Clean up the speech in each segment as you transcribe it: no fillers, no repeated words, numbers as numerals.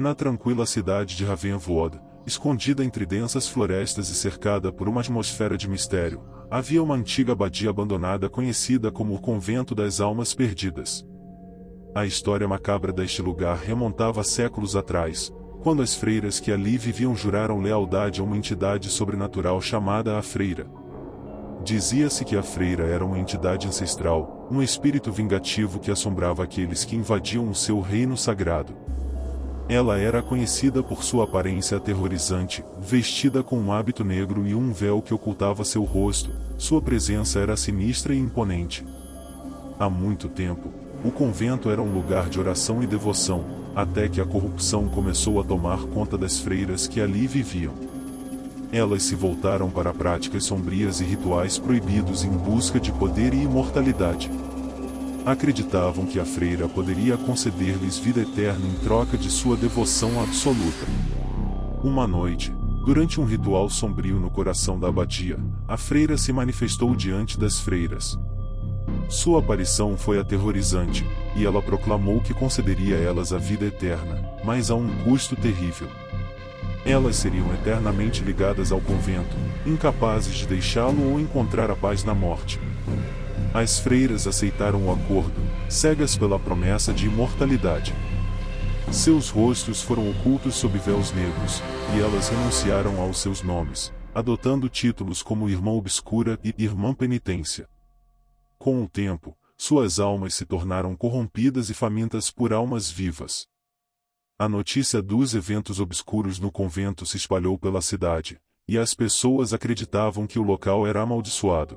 Na tranquila cidade de Ravenwood, escondida entre densas florestas e cercada por uma atmosfera de mistério, havia uma antiga abadia abandonada conhecida como o Convento das Almas Perdidas. A história macabra deste lugar remontava a séculos atrás, quando as freiras que ali viviam juraram lealdade a uma entidade sobrenatural chamada a Freira. Dizia-se que a Freira era uma entidade ancestral, um espírito vingativo que assombrava aqueles que invadiam o seu reino sagrado. Ela era conhecida por sua aparência aterrorizante, vestida com um hábito negro e um véu que ocultava seu rosto. Sua presença era sinistra e imponente. Há muito tempo, o convento era um lugar de oração e devoção, até que a corrupção começou a tomar conta das freiras que ali viviam. Elas se voltaram para práticas sombrias e rituais proibidos em busca de poder e imortalidade. Acreditavam que a freira poderia conceder-lhes vida eterna em troca de sua devoção absoluta. Uma noite, durante um ritual sombrio no coração da abadia, a freira se manifestou diante das freiras. Sua aparição foi aterrorizante, e ela proclamou que concederia a elas a vida eterna, mas a um custo terrível. Elas seriam eternamente ligadas ao convento, incapazes de deixá-lo ou encontrar a paz na morte. As freiras aceitaram o acordo, cegas pela promessa de imortalidade. Seus rostos foram ocultos sob véus negros, e elas renunciaram aos seus nomes, adotando títulos como Irmã Obscura e Irmã Penitência. Com o tempo, suas almas se tornaram corrompidas e famintas por almas vivas. A notícia dos eventos obscuros no convento se espalhou pela cidade, e as pessoas acreditavam que o local era amaldiçoado.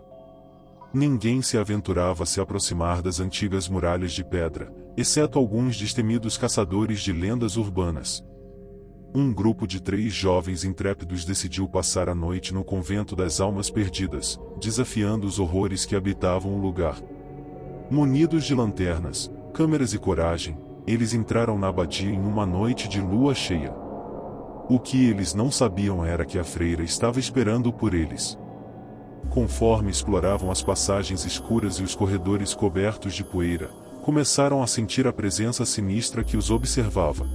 Ninguém se aventurava a se aproximar das antigas muralhas de pedra, exceto alguns destemidos caçadores de lendas urbanas. Um grupo de 3 jovens intrépidos decidiu passar a noite no Convento das Almas Perdidas, desafiando os horrores que habitavam o lugar. Munidos de lanternas, câmeras e coragem, eles entraram na abadia em uma noite de lua cheia. O que eles não sabiam era que a freira estava esperando por eles. Conforme exploravam as passagens escuras e os corredores cobertos de poeira, começaram a sentir a presença sinistra que os observava.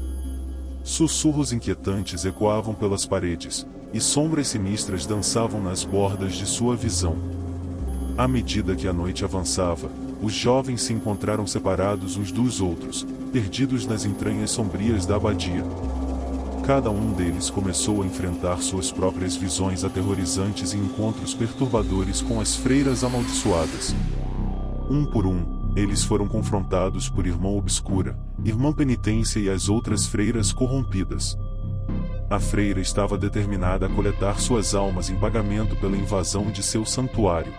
Sussurros inquietantes ecoavam pelas paredes, e sombras sinistras dançavam nas bordas de sua visão. À medida que a noite avançava, os jovens se encontraram separados uns dos outros, perdidos nas entranhas sombrias da abadia. Cada um deles começou a enfrentar suas próprias visões aterrorizantes e encontros perturbadores com as freiras amaldiçoadas. Um por um, eles foram confrontados por Irmã Obscura, Irmã Penitência e as outras freiras corrompidas. A freira estava determinada a coletar suas almas em pagamento pela invasão de seu santuário.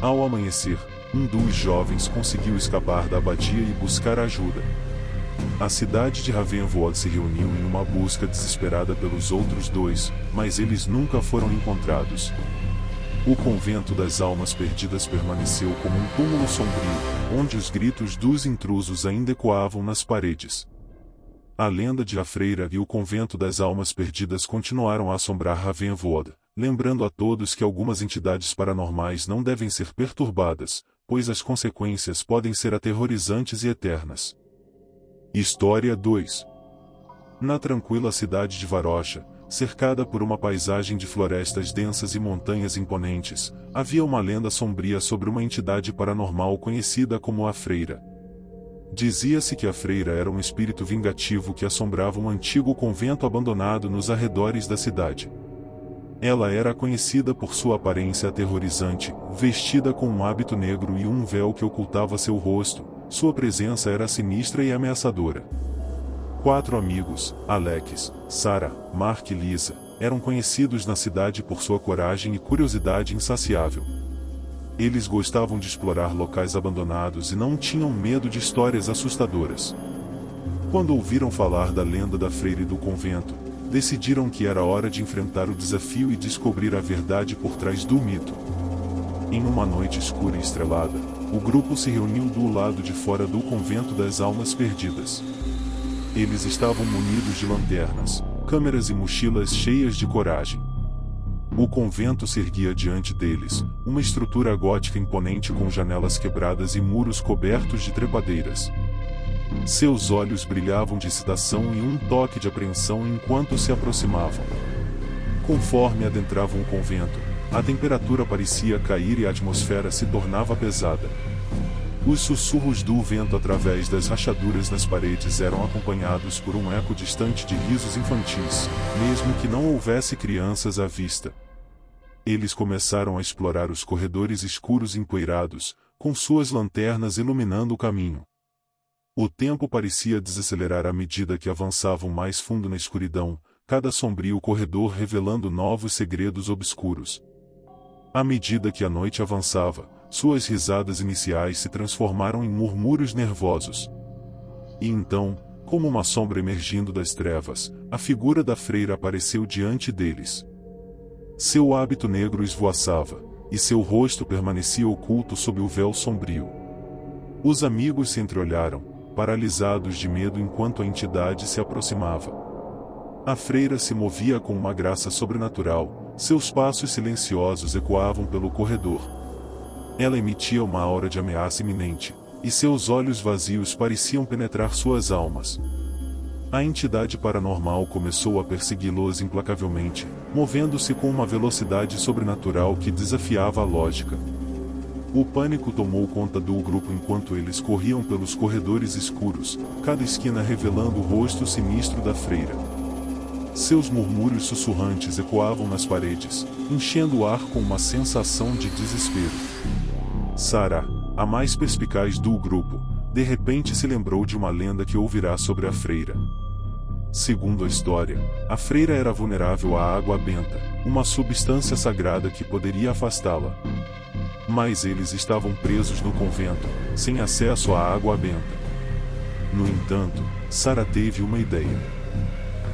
Ao amanhecer, um dos jovens conseguiu escapar da abadia e buscar ajuda. A cidade de Ravenwood se reuniu em uma busca desesperada pelos outros 2, mas eles nunca foram encontrados. O Convento das Almas Perdidas permaneceu como um túmulo sombrio, onde os gritos dos intrusos ainda ecoavam nas paredes. A lenda de A Freira e o Convento das Almas Perdidas continuaram a assombrar Ravenwood, lembrando a todos que algumas entidades paranormais não devem ser perturbadas, pois as consequências podem ser aterrorizantes e eternas. História 2. Na tranquila cidade de Varosha, cercada por uma paisagem de florestas densas e montanhas imponentes, havia uma lenda sombria sobre uma entidade paranormal conhecida como a Freira. Dizia-se que a Freira era um espírito vingativo que assombrava um antigo convento abandonado nos arredores da cidade. Ela era conhecida por sua aparência aterrorizante, vestida com um hábito negro e um véu que ocultava seu rosto. Sua presença era sinistra e ameaçadora. 4 amigos, Alex, Sarah, Mark e Lisa, eram conhecidos na cidade por sua coragem e curiosidade insaciável. Eles gostavam de explorar locais abandonados e não tinham medo de histórias assustadoras. Quando ouviram falar da lenda da freira e do convento, decidiram que era hora de enfrentar o desafio e descobrir a verdade por trás do mito. Em uma noite escura e estrelada, o grupo se reuniu do lado de fora do Convento das Almas Perdidas. Eles estavam munidos de lanternas, câmeras e mochilas cheias de coragem. O convento se erguia diante deles, uma estrutura gótica imponente com janelas quebradas e muros cobertos de trepadeiras. Seus olhos brilhavam de excitação e um toque de apreensão enquanto se aproximavam. Conforme adentravam o convento, a temperatura parecia cair e a atmosfera se tornava pesada. Os sussurros do vento através das rachaduras nas paredes eram acompanhados por um eco distante de risos infantis, mesmo que não houvesse crianças à vista. Eles começaram a explorar os corredores escuros e empoeirados, com suas lanternas iluminando o caminho. O tempo parecia desacelerar à medida que avançavam mais fundo na escuridão, cada sombrio corredor revelando novos segredos obscuros. À medida que a noite avançava, suas risadas iniciais se transformaram em murmúrios nervosos. E então, como uma sombra emergindo das trevas, a figura da freira apareceu diante deles. Seu hábito negro esvoaçava, e seu rosto permanecia oculto sob o véu sombrio. Os amigos se entreolharam, paralisados de medo enquanto a entidade se aproximava. A freira se movia com uma graça sobrenatural, seus passos silenciosos ecoavam pelo corredor. Ela emitia uma aura de ameaça iminente, e seus olhos vazios pareciam penetrar suas almas. A entidade paranormal começou a persegui-los implacavelmente, movendo-se com uma velocidade sobrenatural que desafiava a lógica. O pânico tomou conta do grupo enquanto eles corriam pelos corredores escuros, cada esquina revelando o rosto sinistro da freira. Seus murmúrios sussurrantes ecoavam nas paredes, enchendo o ar com uma sensação de desespero. Sarah, a mais perspicaz do grupo, de repente se lembrou de uma lenda que ouvirá sobre a freira. Segundo a história, a freira era vulnerável à água benta, uma substância sagrada que poderia afastá-la. Mas eles estavam presos no convento, sem acesso à água benta. No entanto, Sarah teve uma ideia.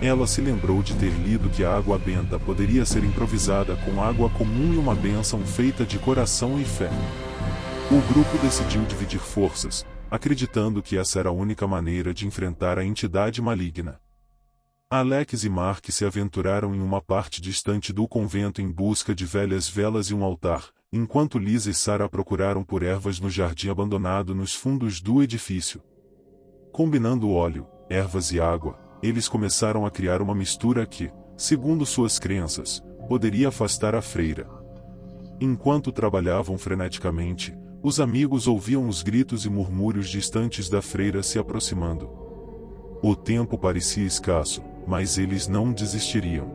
Ela se lembrou de ter lido que a água benta poderia ser improvisada com água comum e uma bênção feita de coração e fé. O grupo decidiu dividir forças, acreditando que essa era a única maneira de enfrentar a entidade maligna. Alex e Mark se aventuraram em uma parte distante do convento em busca de velhas velas e um altar, enquanto Lisa e Sarah procuraram por ervas no jardim abandonado nos fundos do edifício. Combinando óleo, ervas e água, eles começaram a criar uma mistura que, segundo suas crenças, poderia afastar a freira. Enquanto trabalhavam freneticamente, os amigos ouviam os gritos e murmúrios distantes da freira se aproximando. O tempo parecia escasso, mas eles não desistiriam.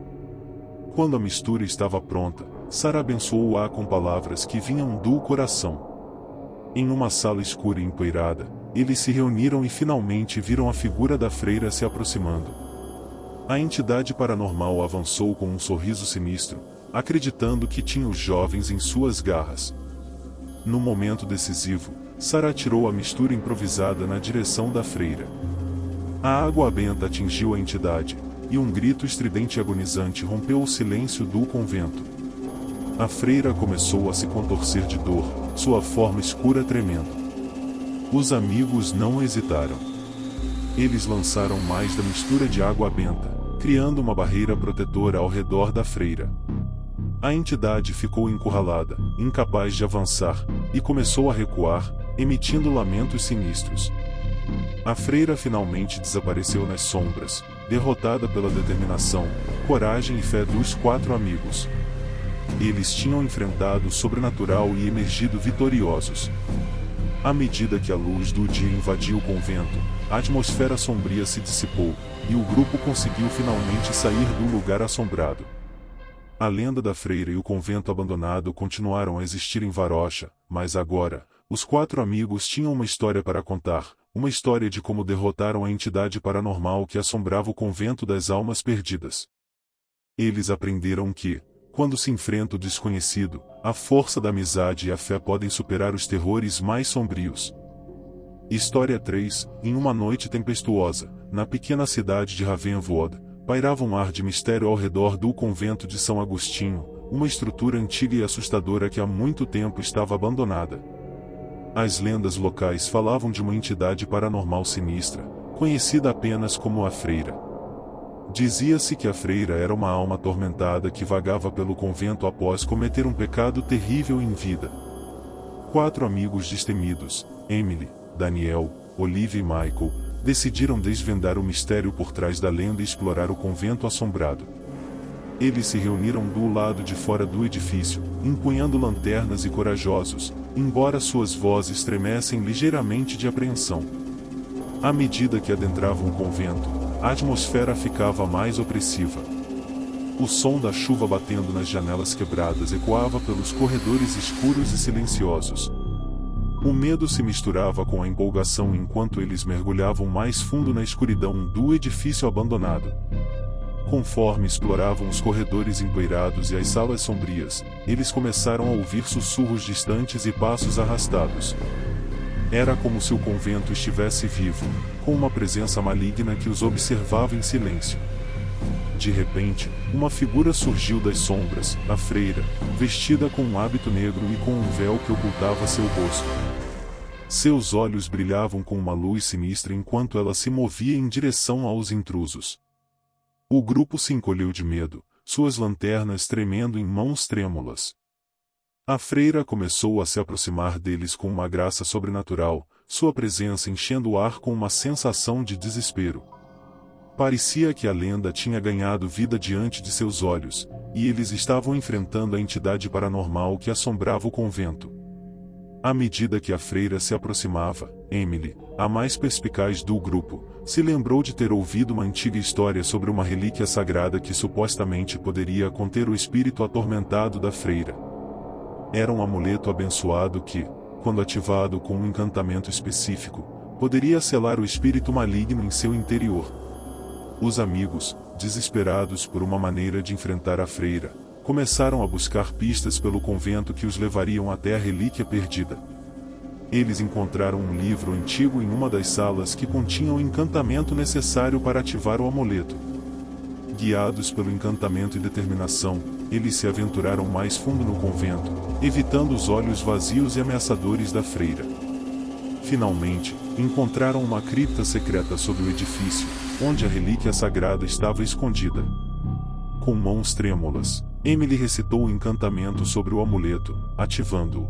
Quando a mistura estava pronta, Sarah abençoou-a com palavras que vinham do coração. Em uma sala escura e empoeirada, eles se reuniram e finalmente viram a figura da freira se aproximando. A entidade paranormal avançou com um sorriso sinistro, acreditando que tinha os jovens em suas garras. No momento decisivo, Sarah tirou a mistura improvisada na direção da freira. A água benta atingiu a entidade, e um grito estridente e agonizante rompeu o silêncio do convento. A freira começou a se contorcer de dor, sua forma escura tremendo. Os amigos não hesitaram. Eles lançaram mais da mistura de água benta, criando uma barreira protetora ao redor da freira. A entidade ficou encurralada, incapaz de avançar, e começou a recuar, emitindo lamentos sinistros. A freira finalmente desapareceu nas sombras, derrotada pela determinação, coragem e fé dos 4 amigos. Eles tinham enfrentado o sobrenatural e emergido vitoriosos. À medida que a luz do dia invadiu o convento, a atmosfera sombria se dissipou, e o grupo conseguiu finalmente sair do lugar assombrado. A lenda da freira e o convento abandonado continuaram a existir em Varocha, mas agora, os 4 amigos tinham uma história para contar, uma história de como derrotaram a entidade paranormal que assombrava o convento das almas perdidas. Eles aprenderam que, quando se enfrenta o desconhecido, a força da amizade e a fé podem superar os terrores mais sombrios. História 3, em uma noite tempestuosa, na pequena cidade de Ravenwood, pairava um ar de mistério ao redor do convento de São Agostinho, uma estrutura antiga e assustadora que há muito tempo estava abandonada. As lendas locais falavam de uma entidade paranormal sinistra, conhecida apenas como a freira. Dizia-se que a freira era uma alma atormentada que vagava pelo convento após cometer um pecado terrível em vida. 4 amigos destemidos, Emily, Daniel, Olivia e Michael, decidiram desvendar o mistério por trás da lenda e explorar o convento assombrado. Eles se reuniram do lado de fora do edifício, empunhando lanternas e corajosos, embora suas vozes tremessem ligeiramente de apreensão. À medida que adentravam o convento, a atmosfera ficava mais opressiva. O som da chuva batendo nas janelas quebradas ecoava pelos corredores escuros e silenciosos. O medo se misturava com a empolgação enquanto eles mergulhavam mais fundo na escuridão do edifício abandonado. Conforme exploravam os corredores empoeirados e as salas sombrias, eles começaram a ouvir sussurros distantes e passos arrastados. Era como se o convento estivesse vivo, com uma presença maligna que os observava em silêncio. De repente, uma figura surgiu das sombras, a freira, vestida com um hábito negro e com um véu que ocultava seu rosto. Seus olhos brilhavam com uma luz sinistra enquanto ela se movia em direção aos intrusos. O grupo se encolheu de medo, suas lanternas tremendo em mãos trêmulas. A freira começou a se aproximar deles com uma graça sobrenatural, sua presença enchendo o ar com uma sensação de desespero. Parecia que a lenda tinha ganhado vida diante de seus olhos, e eles estavam enfrentando a entidade paranormal que assombrava o convento. À medida que a freira se aproximava, Emily, a mais perspicaz do grupo, se lembrou de ter ouvido uma antiga história sobre uma relíquia sagrada que supostamente poderia conter o espírito atormentado da freira. Era um amuleto abençoado que, quando ativado com um encantamento específico, poderia selar o espírito maligno em seu interior. Os amigos, desesperados por uma maneira de enfrentar a freira, começaram a buscar pistas pelo convento que os levariam até a relíquia perdida. Eles encontraram um livro antigo em uma das salas que continha o encantamento necessário para ativar o amuleto. Guiados pelo encantamento e determinação, eles se aventuraram mais fundo no convento, evitando os olhos vazios e ameaçadores da freira. Finalmente, encontraram uma cripta secreta sob o edifício, onde a relíquia sagrada estava escondida. Com mãos trêmulas, Emily recitou o encantamento sobre o amuleto, ativando-o.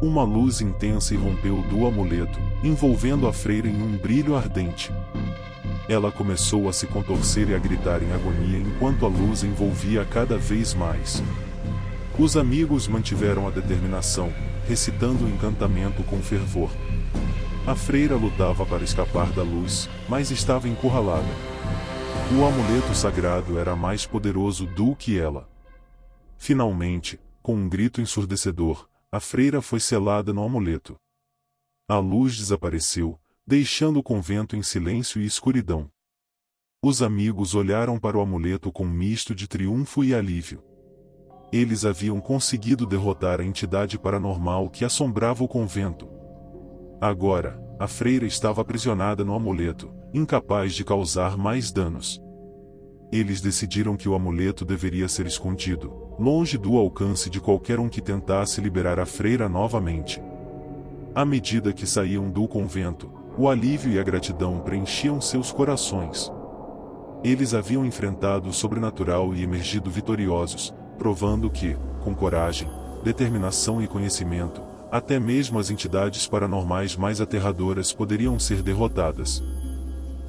Uma luz intensa irrompeu do amuleto, envolvendo a freira em um brilho ardente. Ela começou a se contorcer e a gritar em agonia enquanto a luz envolvia cada vez mais. Os amigos mantiveram a determinação, recitando o encantamento com fervor. A freira lutava para escapar da luz, mas estava encurralada. O amuleto sagrado era mais poderoso do que ela. Finalmente, com um grito ensurdecedor, a freira foi selada no amuleto. A luz desapareceu, deixando o convento em silêncio e escuridão. Os amigos olharam para o amuleto com um misto de triunfo e alívio. Eles haviam conseguido derrotar a entidade paranormal que assombrava o convento. Agora, a freira estava aprisionada no amuleto, incapaz de causar mais danos. Eles decidiram que o amuleto deveria ser escondido, longe do alcance de qualquer um que tentasse liberar a freira novamente. À medida que saíam do convento, o alívio e a gratidão preenchiam seus corações. Eles haviam enfrentado o sobrenatural e emergido vitoriosos, provando que, com coragem, determinação e conhecimento, até mesmo as entidades paranormais mais aterradoras poderiam ser derrotadas.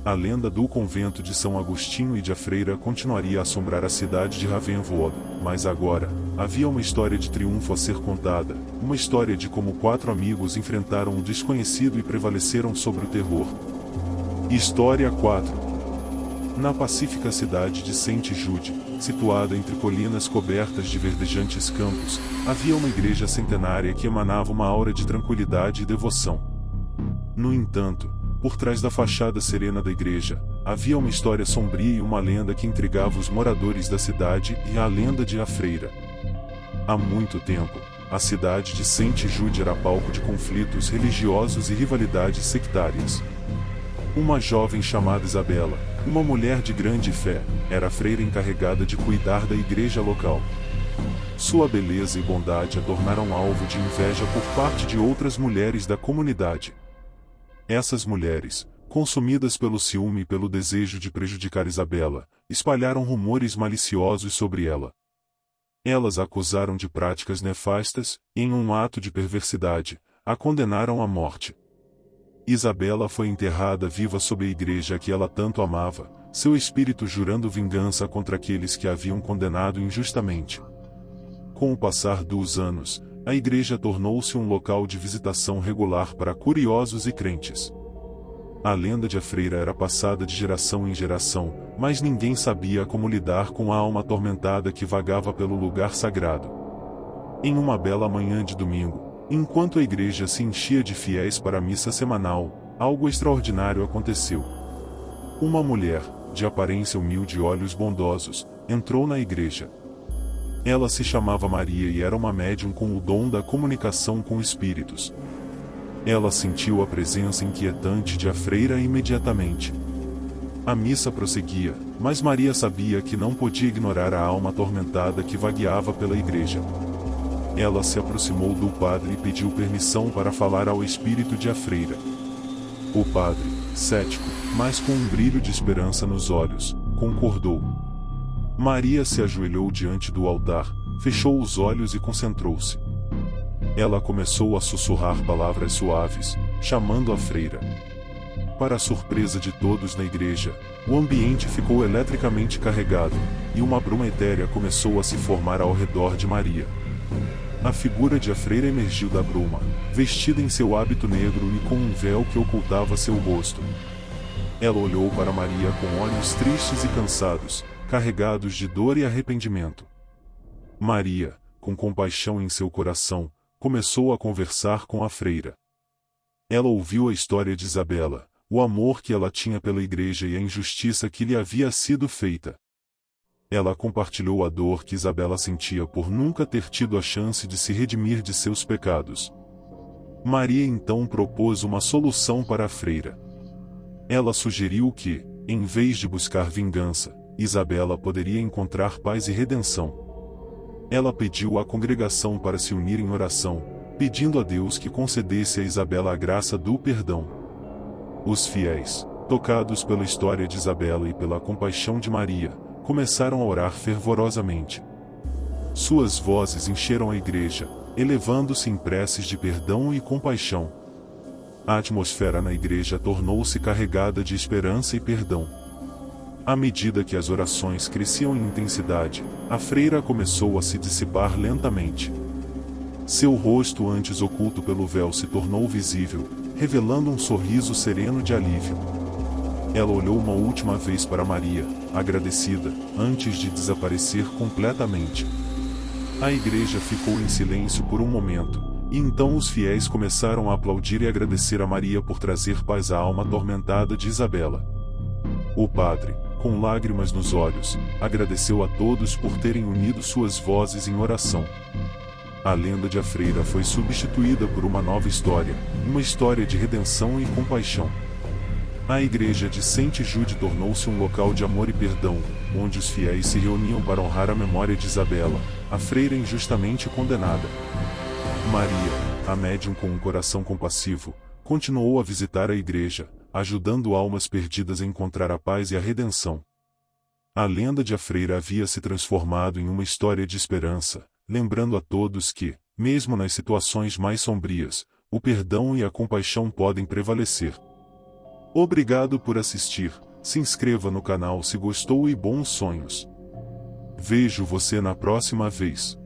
A lenda do convento de São Agostinho e de a freira continuaria a assombrar a cidade de Ravenwood, mas agora, havia uma história de triunfo a ser contada, uma história de como 4 amigos enfrentaram o desconhecido e prevaleceram sobre o terror. História 4. Na pacífica cidade de Saint Jude, situada entre colinas cobertas de verdejantes campos, havia uma igreja centenária que emanava uma aura de tranquilidade e devoção. No entanto, por trás da fachada serena da igreja, havia uma história sombria e uma lenda que intrigava os moradores da cidade e a lenda de a freira. Há muito tempo, a cidade de Saint Jude era palco de conflitos religiosos e rivalidades sectárias. Uma jovem chamada Isabela, uma mulher de grande fé, era a freira encarregada de cuidar da igreja local. Sua beleza e bondade a tornaram alvo de inveja por parte de outras mulheres da comunidade. Essas mulheres, consumidas pelo ciúme e pelo desejo de prejudicar Isabela, espalharam rumores maliciosos sobre ela. Elas a acusaram de práticas nefastas, e em um ato de perversidade, a condenaram à morte. Isabela foi enterrada viva sob a igreja que ela tanto amava, seu espírito jurando vingança contra aqueles que a haviam condenado injustamente. Com o passar dos anos, a igreja tornou-se um local de visitação regular para curiosos e crentes. A lenda de a freira era passada de geração em geração, mas ninguém sabia como lidar com a alma atormentada que vagava pelo lugar sagrado. Em uma bela manhã de domingo, enquanto a igreja se enchia de fiéis para a missa semanal, algo extraordinário aconteceu. Uma mulher, de aparência humilde e olhos bondosos, entrou na igreja. Ela se chamava Maria e era uma médium com o dom da comunicação com espíritos. Ela sentiu a presença inquietante de a freira imediatamente. A missa prosseguia, mas Maria sabia que não podia ignorar a alma atormentada que vagueava pela igreja. Ela se aproximou do padre e pediu permissão para falar ao espírito de a freira. O padre, cético, mas com um brilho de esperança nos olhos, concordou. Maria se ajoelhou diante do altar, fechou os olhos e concentrou-se. Ela começou a sussurrar palavras suaves, chamando a freira. Para a surpresa de todos na igreja, o ambiente ficou eletricamente carregado, e uma bruma etérea começou a se formar ao redor de Maria. A figura de a freira emergiu da bruma, vestida em seu hábito negro e com um véu que ocultava seu rosto. Ela olhou para Maria com olhos tristes e cansados, carregados de dor e arrependimento. Maria, com compaixão em seu coração, começou a conversar com a freira. Ela ouviu a história de Isabela, o amor que ela tinha pela igreja e a injustiça que lhe havia sido feita. Ela compartilhou a dor que Isabela sentia por nunca ter tido a chance de se redimir de seus pecados. Maria então propôs uma solução para a freira. Ela sugeriu que, em vez de buscar vingança, Isabela poderia encontrar paz e redenção. Ela pediu à congregação para se unir em oração, pedindo a Deus que concedesse a Isabela a graça do perdão. Os fiéis, tocados pela história de Isabela e pela compaixão de Maria, começaram a orar fervorosamente. Suas vozes encheram a igreja, elevando-se em preces de perdão e compaixão. A atmosfera na igreja tornou-se carregada de esperança e perdão. À medida que as orações cresciam em intensidade, a freira começou a se dissipar lentamente. Seu rosto antes oculto pelo véu se tornou visível, revelando um sorriso sereno de alívio. Ela olhou uma última vez para Maria, agradecida, antes de desaparecer completamente. A igreja ficou em silêncio por um momento, e então os fiéis começaram a aplaudir e agradecer a Maria por trazer paz à alma atormentada de Isabela. O padre, com lágrimas nos olhos, agradeceu a todos por terem unido suas vozes em oração. A lenda de a freira foi substituída por uma nova história, uma história de redenção e compaixão. A igreja de Saint-Jude tornou-se um local de amor e perdão, onde os fiéis se reuniam para honrar a memória de Isabela, a freira injustamente condenada. Maria, a médium com um coração compassivo, continuou a visitar a igreja, ajudando almas perdidas a encontrar a paz e a redenção. A lenda de a freira havia se transformado em uma história de esperança, lembrando a todos que, mesmo nas situações mais sombrias, o perdão e a compaixão podem prevalecer. Obrigado por assistir, se inscreva no canal se gostou e bons sonhos. Vejo você na próxima vez.